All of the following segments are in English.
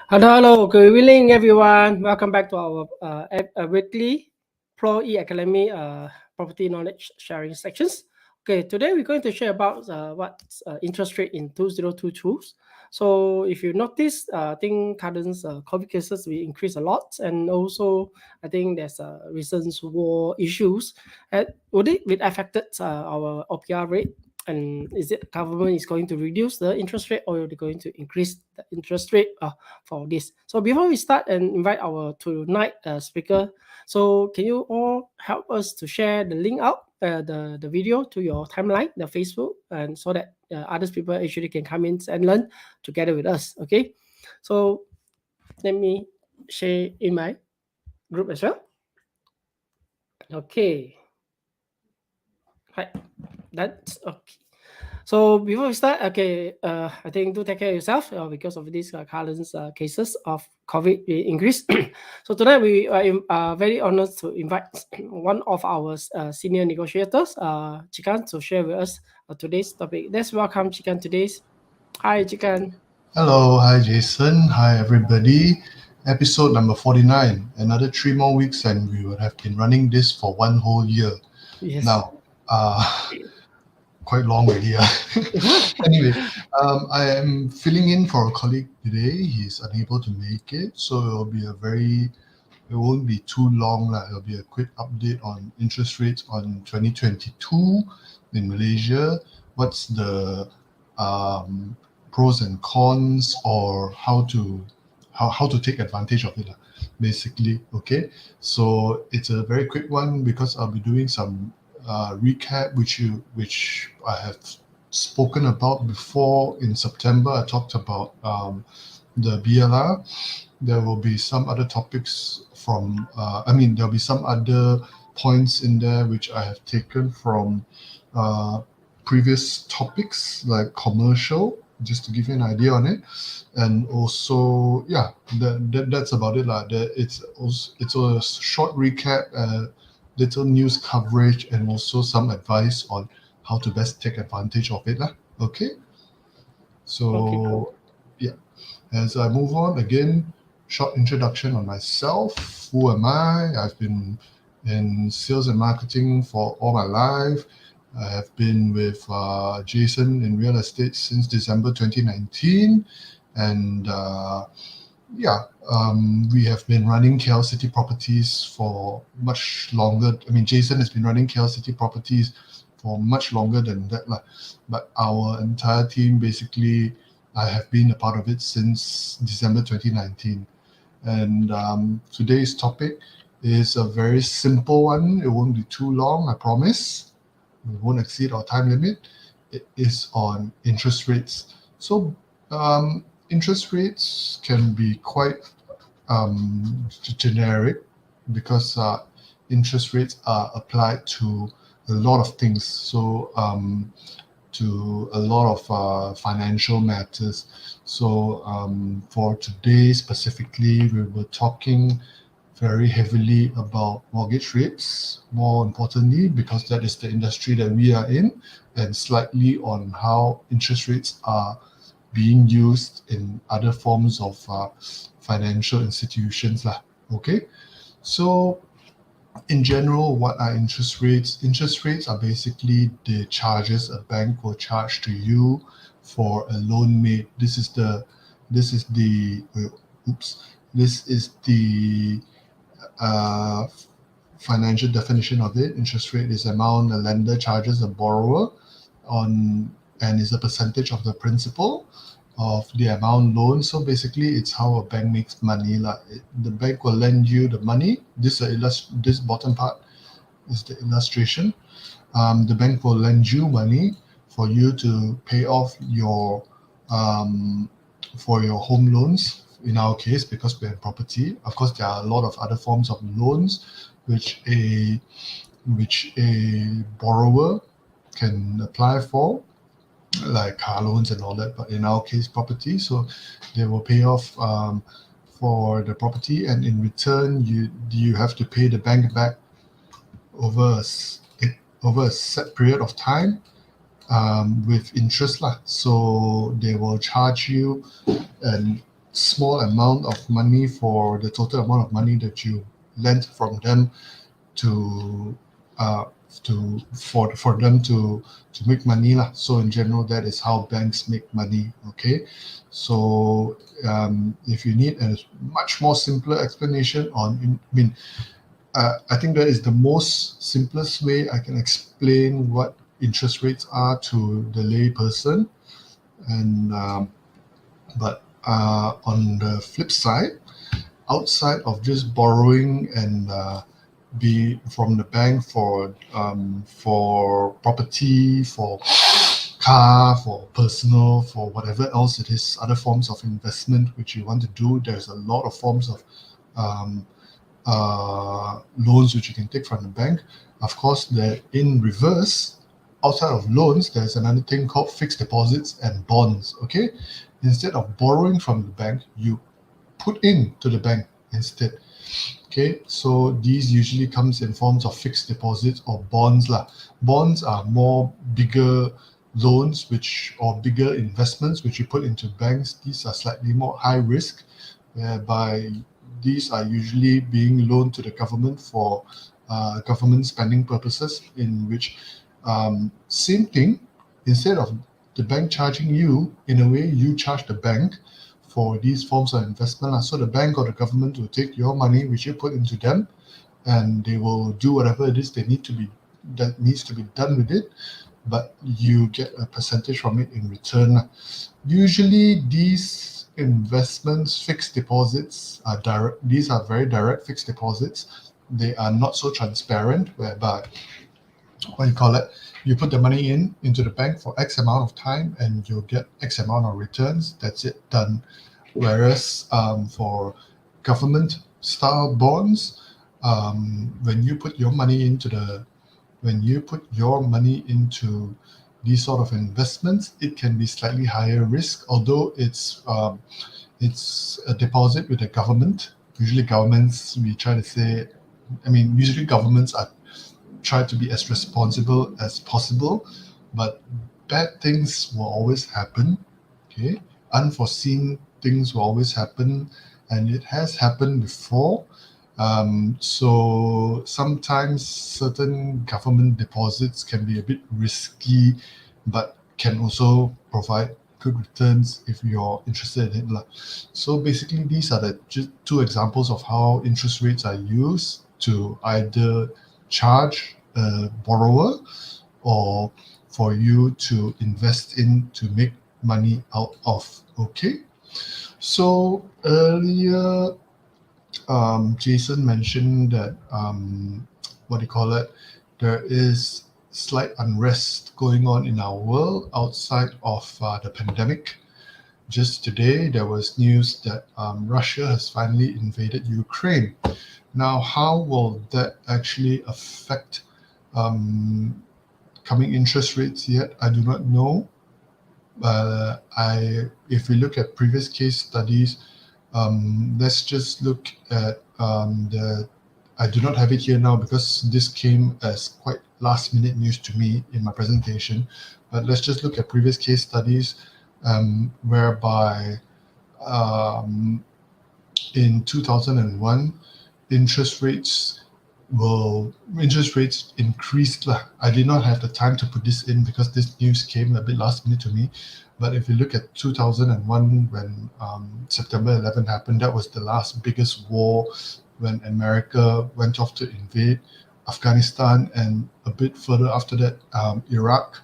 Hello, good evening, everyone. Welcome back to our weekly Pro E-Academy property knowledge sharing sections. Okay, today we're going to share about what's interest rate in 2022. So if you notice, I think current COVID cases will increase a lot, and also I think there's recent war issues. Would it affected our OPR rate? And is it government is going to reduce the interest rate, or are they going to increase the interest rate for this? So before we start and invite our tonight speaker, so can you all help us to share the link out, the video to your timeline, the Facebook, and so that other people actually can come in and learn together with us. Okay, so let me share in my group as well. Okay, right, that's okay. So before we start, okay, I think do take care of yourself because of these current cases of COVID increase. So tonight we are very honored to invite one of our senior negotiators, Chikan, to share with us today's topic. Let's welcome Chikan today's. Hi, Chikan. Hello, hi Jason, hi everybody. Episode number 49. Another 3 more weeks and we would have been running this for 1 whole year. Yes. Now, quite long already. Anyway, I am filling in for a colleague today. He's unable to make it, so it won't be too long. It'll be a quick update on interest rates on 2022 in Malaysia. What's the pros and cons, or how to take advantage of it, basically. Okay, so it's a very quick one because I'll be doing some recap which I have spoken about before. In September I talked about the BLR. There will be some other topics from there'll be some other points in there which I have taken from previous topics like commercial, just to give you an idea on it. And also, yeah, that's about it. It's a short recap, little news coverage, and also some advice on how to best take advantage of it. Okay? So, Okay. yeah. As I move on, again, short introduction on myself. Who am I? I've been in sales and marketing for all my life. I have been with Jason in real estate since December 2019. And we have been running 𝗘𝘀𝘁𝗁 Properties for much longer. Jason has been running 𝗘𝘀𝘁𝗁 Properties for much longer than that. But our entire team, basically, I have been a part of it since December 2019. And today's topic is a very simple one. It won't be too long, I promise. We won't exceed our time limit. It is on interest rates. So interest rates can be quite generic because interest rates are applied to a lot of things. So to a lot of financial matters. So for today specifically, we were talking very heavily about mortgage rates, more importantly, because that is the industry that we are in, and slightly on how interest rates are being used in other forms of financial institutions. Okay, so in general, what are interest rates? Interest rates are basically the charges a bank will charge to you for a loan made. This is the financial definition of it. Interest rate is the amount the lender charges the borrower on, and is a percentage of the principal of the amount loaned. So basically, it's how a bank makes money. The bank will lend you the money. This bottom part is the illustration. The bank will lend you money for you to pay off your for your home loans. In our case, because we're in property, of course, there are a lot of other forms of loans which a borrower can apply for, like car loans and all that. But in our case, property, so they will pay off for the property, and in return, you have to pay the bank back over a set period of time with interest. So they will charge you, and small amount of money for the total amount of money that you lent from them to for them to make money lah. So in general, that is how banks make money. Okay, so if you need a much more simpler explanation on, I think that is the most simplest way I can explain what interest rates are to the lay person. And but on the flip side, outside of just borrowing and be from the bank for property, for car, for personal, for whatever else it is, other forms of investment which you want to do, there's a lot of forms of loans which you can take from the bank. Of course, in reverse, outside of loans, there's another thing called fixed deposits and bonds. Okay, instead of borrowing from the bank, you put into the bank instead. Okay, so these usually comes in forms of fixed deposits or bonds lah. Bonds are more bigger loans or bigger investments which you put into banks. These are slightly more high risk, whereby these are usually being loaned to the government for government spending purposes, in which same thing, instead of the bank charging you, in a way you charge the bank for these forms of investment. So the bank or the government will take your money which you put into them, and they will do whatever it is that needs to be done with it, but you get a percentage from it in return. Usually these investments, fixed deposits are direct. These are very direct fixed deposits. They are not so transparent, whereby you put the money into the bank for X amount of time and you'll get X amount of returns. That's it, done. Whereas for government style bonds, when you put your money into these sort of investments, it can be slightly higher risk, although it's a deposit with the government. Usually governments, usually governments try to be as responsible as possible, but bad things will always happen. Okay, unforeseen things will always happen, and it has happened before. So sometimes certain government deposits can be a bit risky, but can also provide good returns if you're interested in it. So basically, these are the just two examples of how interest rates are used to either charge a borrower or for you to invest in to make money out of. Okay, so earlier Jason mentioned that there is slight unrest going on in our world outside of the pandemic. Just today, there was news that Russia has finally invaded Ukraine. Now, how will that actually affect coming interest rates yet? I do not know. If we look at previous case studies, let's just look at I do not have it here now because this came as quite last minute news to me in my presentation, but let's just look at previous case studies whereby in 2001 interest rates increased. I did not have the time to put this in because this news came a bit last minute to me. But if you look at 2001, when September 11 happened, that was the last biggest war when America went off to invade Afghanistan, and a bit further after that, Iraq.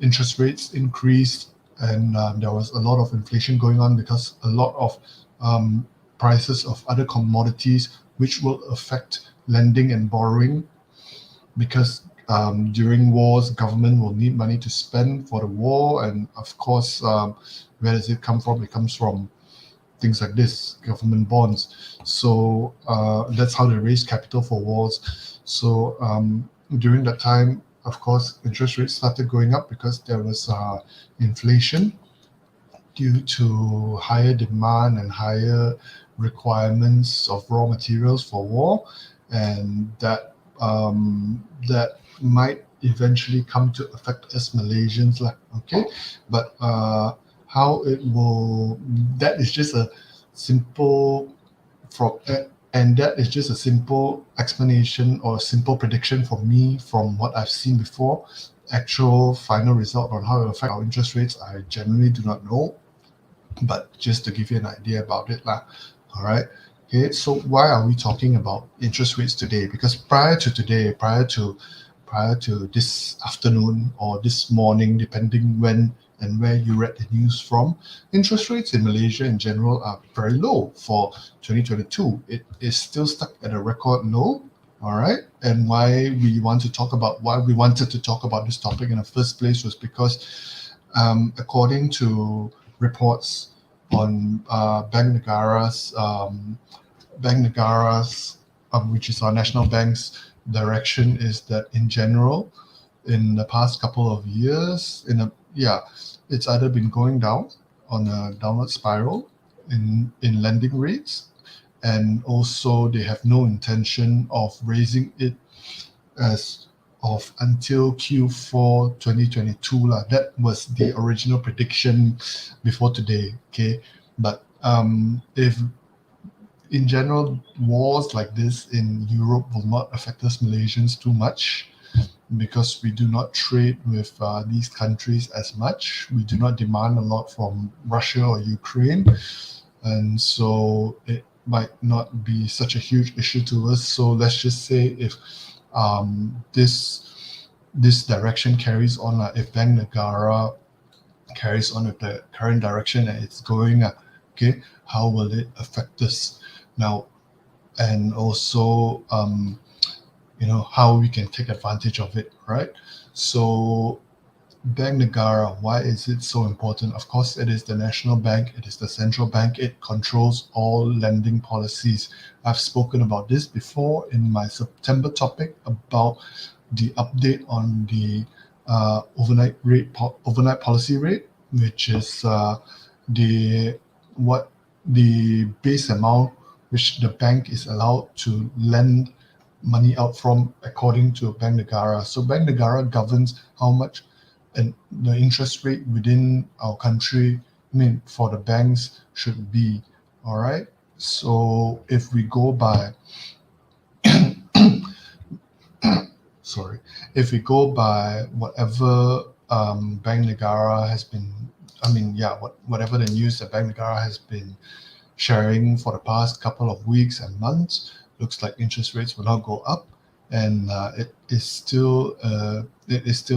Interest rates increased, and there was a lot of inflation going on because a lot of prices of other commodities which will affect lending and borrowing, because during wars, government will need money to spend for the war, and of course, where does it come from? It comes from things like this, government bonds. So that's how they raise capital for wars. So during that time, of course, interest rates started going up because there was inflation due to higher demand and higher requirements of raw materials for war, and that might eventually come to affect us Malaysians, okay. But how it will. That is just a simple and that is just a simple explanation or a simple prediction for me from what I've seen before. Actual final result on how it will affect our interest rates, I generally do not know, but just to give you an idea about it lah. All right. Okay. So why are we talking about interest rates today? Because prior to this afternoon or this morning, depending when and where you read the news from, interest rates in Malaysia in general are very low for 2022. It is still stuck at a record low. All right. And why we wanted to talk about this topic in the first place was because according to reports on Bank Negara's, which is our national bank's direction, is that in general, in the past couple of years, it's either been going down on a downward spiral in lending rates, and also they have no intention of raising it as of until Q4 2022 lah. That was the original prediction before today. Okay, but if in general wars like this in Europe will not affect us Malaysians too much, because we do not trade with these countries as much. We do not demand a lot from Russia or Ukraine, and so it might not be such a huge issue to us. So let's just say if this direction carries on, if Bank Negara carries on with the current direction that it's going, okay, how will it affect us now? And also, how we can take advantage of it, right? So Bank Negara, why is it so important? Of course, it is the national bank. It is the central bank. It controls all lending policies. I've spoken about this before in my September topic about the update on the overnight policy rate, which is the base amount which the bank is allowed to lend money out from according to Bank Negara. So Bank Negara governs how much and the interest rate within our country, for the banks should be. All right. So if we go by whatever Bank Negara has been, whatever the news that Bank Negara has been sharing for the past couple of weeks and months, looks like interest rates will not go up, and it is still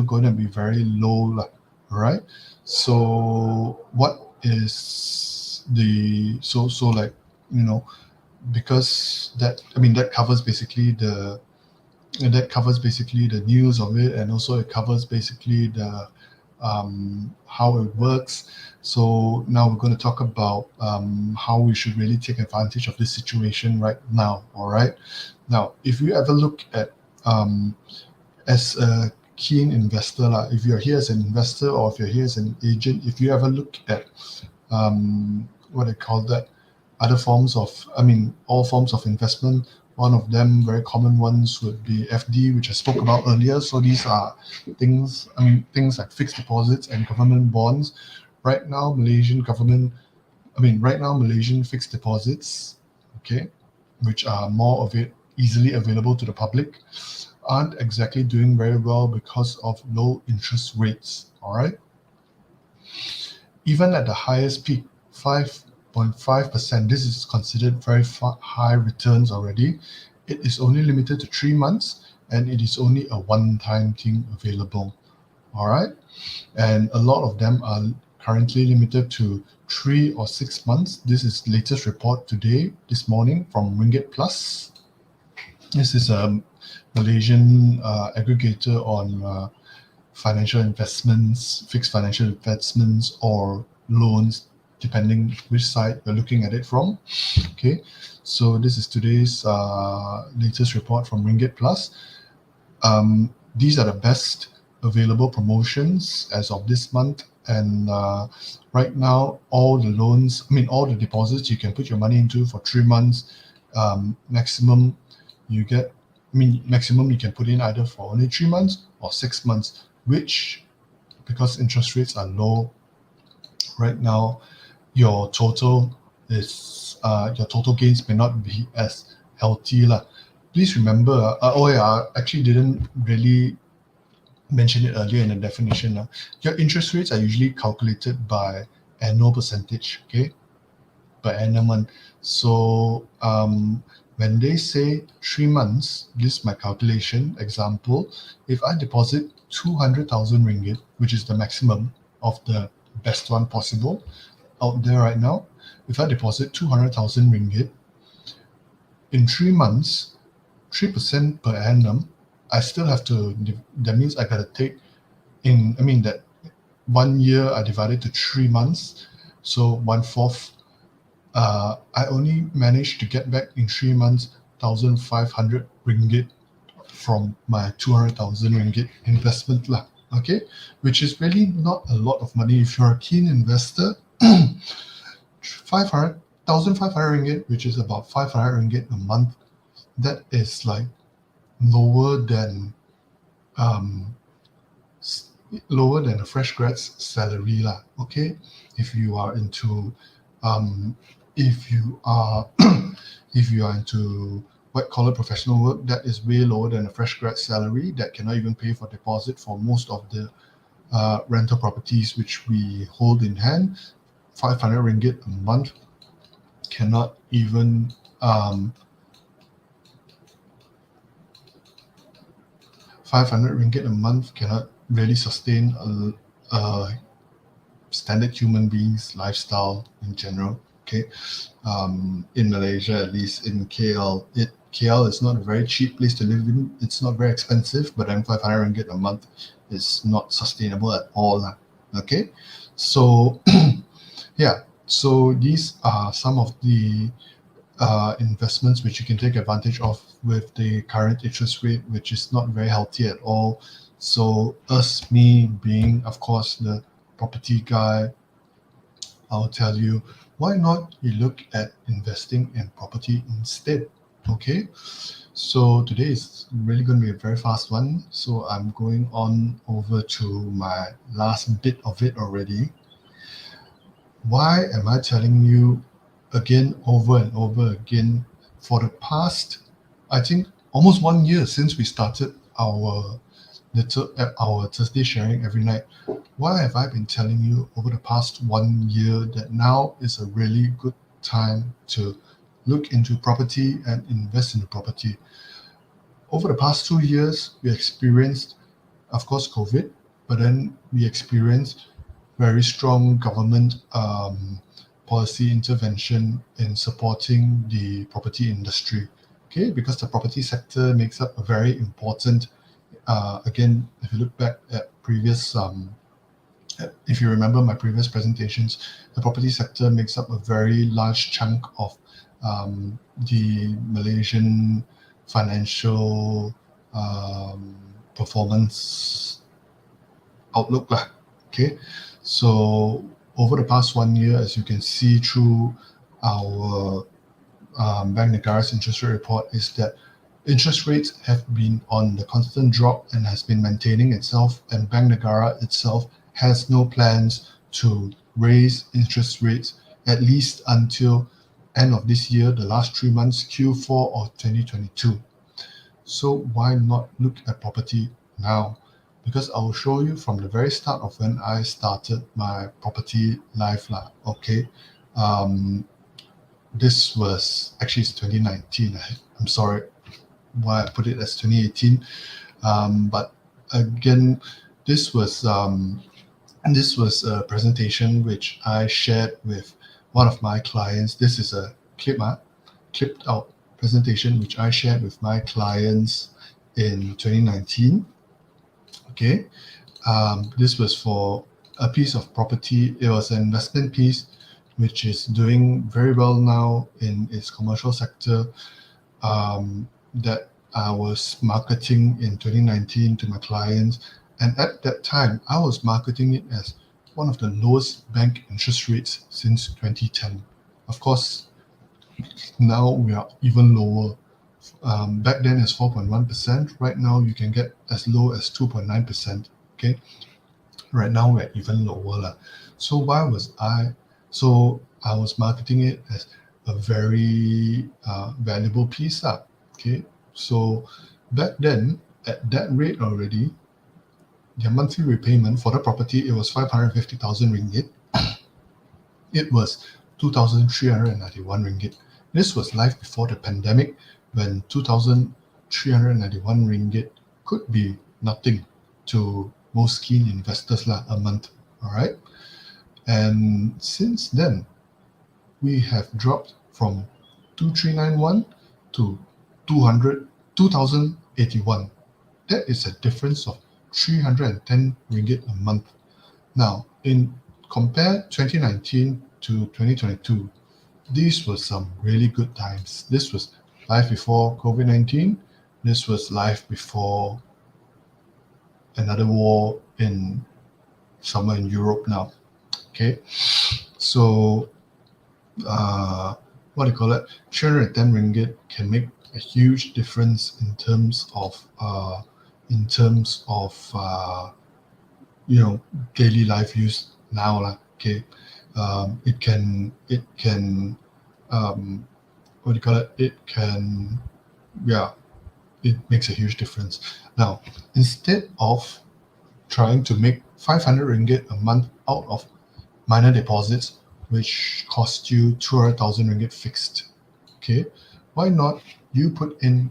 going to be very low, right? So what is the because that covers basically the news of it, and also it covers basically the how it works. So now we're going to talk about how we should really take advantage of this situation right now. All right. Now, if you ever look at as a keen investor, if you're here as an investor or if you're here as an agent, if you ever look at what I call that, other forms of, all forms of investment. One of them, very common ones, would be FD, which I spoke about earlier. So these are things like fixed deposits and government bonds. Right now, Malaysian fixed deposits, okay, which are more of it easily available to the public, aren't exactly doing very well because of low interest rates. All right. Even at the highest peak, 5.5%, this is considered very high returns already. It is only limited to 3 months, and it is only a one-time thing available. All right. And a lot of them are currently limited to 3 or 6 months. This is latest report this morning from Ringgit Plus. This is a Malaysian aggregator on financial investments, fixed financial investments, or loans, depending which side you're looking at it from. Okay, so this is today's latest report from Ringgit Plus. These are the best available promotions as of this month, and right now all the deposits you can put your money into for 3 months, maximum you can put in either for only 3 months or 6 months, which, because interest rates are low, right now your total gains may not be as healthy lah. Please remember, I actually didn't really mention it earlier in the definition. Your interest rates are usually calculated by annual percentage, okay, per annum. So when they say 3 months, this is my calculation example. If I deposit 200,000 ringgit, which is the maximum of the best one possible out there right now, if I deposit 200,000 ringgit in 3 months, 3% per annum, I still have to, that means I got to take that 1 year I divided to 3 months, so 1/4. I only managed to get back in 3 months 1,500 ringgit from my 200,000 ringgit investment lah. Okay, which is really not a lot of money if you're a keen investor. 1,500 ringgit, which is about 500 ringgit a month, that is like lower than a fresh grad's salary lah. Okay, if you are into white collar professional work, that is way lower than a fresh grad salary. That cannot even pay for deposit for most of the rental properties which we hold in hand. 500 ringgit a month cannot even 500 ringgit a month cannot really sustain a standard human being's lifestyle in general. Okay, in Malaysia, at least in KL, KL is not a very cheap place to live in. It's not very expensive, but then 500 ringgit a month is not sustainable at all. Okay, so yeah, so these are some of the investments which you can take advantage of with the current interest rate, which is not very healthy at all. So me being, of course, the property guy, I'll tell you, why not you look at investing in property instead? Okay, so today is really going to be a very fast one. So I'm going on over to my last bit of it already. Why am I telling you again, over and over again, for the past, I think, almost 1 year since we started our Thursday sharing every night? Why have I been telling you over the past 1 year that now is a really good time to look into property and invest in property? Over the past 2 years, we experienced, of course, COVID, but then we experienced very strong government policy intervention in supporting the property industry. Okay, because the property sector makes up a very important, again, if you look back at previous, if you remember my previous presentations, the property sector makes up a very large chunk of the Malaysian financial performance outlook lah. Okay, so over the past 1 year, as you can see through our Bank Negara's interest rate report, is that interest rates have been on the constant drop and has been maintaining itself, and Bank Negara itself has no plans to raise interest rates at least until end of this year, the last 3 months, Q4 of 2022. So why not look at property now? Because I will show you from the very start of when I started my property life lah. Okay, this was actually 2019. I'm sorry why I put it as 2018. But again, this was a presentation which I shared with one of my clients. This is a clipped out presentation which I shared with my clients in 2019. Okay, this was for a piece of property. It was an investment piece which is doing very well now in its commercial sector, that I was marketing in 2019 to my clients. And at that time, I was marketing it as one of the lowest bank interest rates since 2010. Of course, now we are even lower. Back then it's 4.1%. Right now you can get as low as 2.9%. Okay, right now we're even lower. So why was I? So I was marketing it as a very valuable piece up. Okay, so back then at that rate already, their monthly repayment for the property, it was 550,000 ringgit. It was 2,391 ringgit. This was life before the pandemic, when 2,391 ringgit could be nothing to most keen investors a month. All right. And since then, we have dropped from 2,391 to 2,081. That is a difference of 310 ringgit a month. Now, in compare 2019 to 2022, these were some really good times. This was life before COVID-19. This was life before another war in somewhere in Europe now. Okay, so what do you call it? 310 ringgit can make a huge difference in terms of daily life use now. Okay, it can what do you call it? It makes a huge difference. Now, instead of trying to make 500 ringgit a month out of minor deposits, which cost you 200,000 ringgit fixed, okay, why not you put in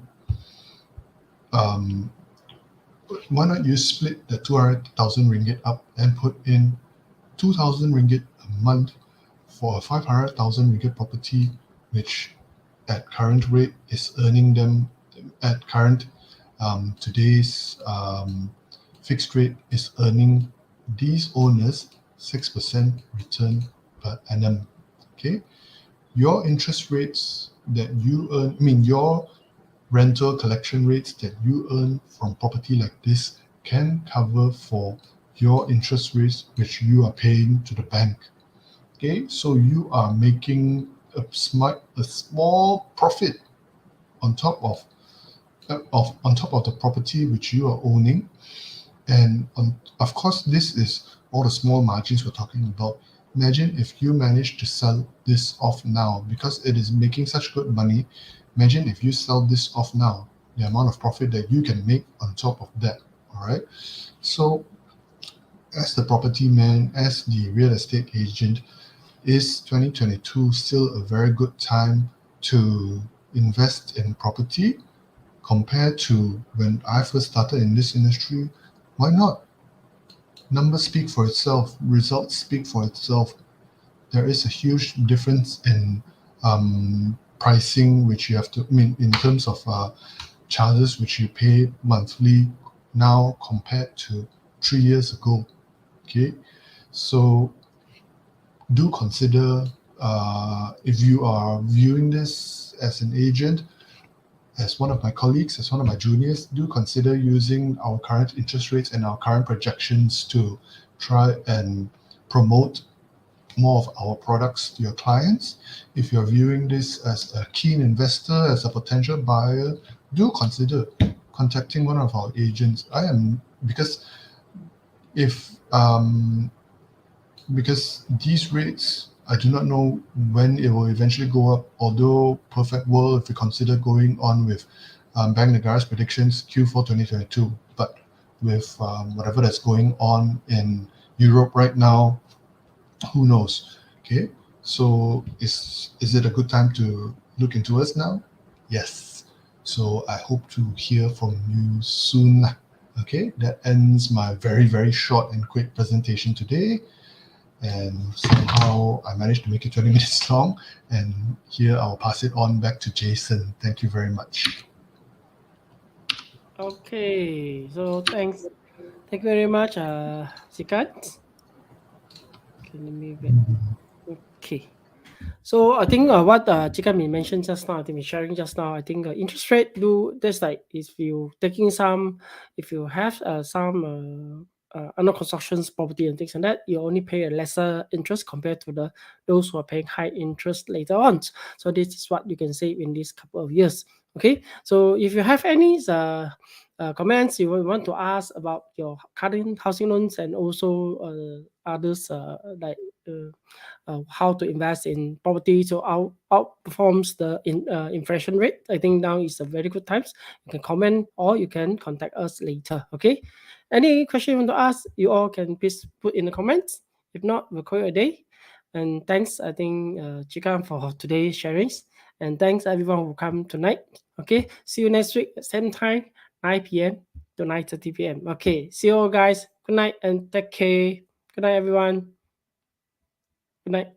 why not you split the 200,000 ringgit up and put in 2,000 ringgit a month for a 500,000 ringgit property, which at current rate is earning them, at current today's fixed rate is earning these owners 6% return per annum. Okay, your interest rates that you earn, your rental collection rates that you earn from property like this can cover for your interest rates which you are paying to the bank. Okay, so you are making a small profit on top of the property which you are owning. And of course, this is all the small margins we're talking about. Imagine if you manage to sell this off now, because it is making such good money. Imagine if you sell this off now, the amount of profit that you can make on top of that. All right. So as the property man, as the real estate agent, is 2022 still a very good time to invest in property compared to when I first started in this industry? Why not? Numbers speak for itself. Results speak for itself. There is a huge difference in pricing, which you have to, in terms of charges which you pay monthly now compared to 3 years ago. Okay, so do consider, if you are viewing this as an agent, as one of my colleagues, as one of my juniors, do consider using our current interest rates and our current projections to try and promote more of our products to your clients. If you're viewing this as a keen investor, as a potential buyer, do consider contacting one of our agents. Because these rates, I do not know when it will eventually go up, although perfect world if we consider going on with Bank Negara's predictions Q4 2022. But with whatever that's going on in Europe right now, who knows? Okay, so is it a good time to look into us now? Yes. So I hope to hear from you soon. Okay, that ends my very, very short and quick presentation today. And somehow I managed to make it 20 minutes long. And here I'll pass it on back to Jason. Thank you very much. Okay, so thank you very much, Sikat. Okay, let me wait. Okay. So I think what Chikami mentioned just now, I think we're sharing just now, I think interest rate that's like if you have some under construction property and things like that, you only pay a lesser interest compared to those who are paying high interest later on. So this is what you can save in this couple of years. Okay, so if you have any comments you want to ask about your current housing loans and also others like how to invest in property to outperforms the inflation rate, I think now is a very good times. You can comment or you can contact us later. Okay. Any question you want to ask, you all can please put in the comments. If not, we'll call it a day. And thanks, I think, Chikan, for today's sharings. And thanks everyone who come tonight. Okay. See you next week at same time, 9 p.m. to 9:30 p.m. Okay. See you all, guys. Good night and take care. Good night, everyone. Good night.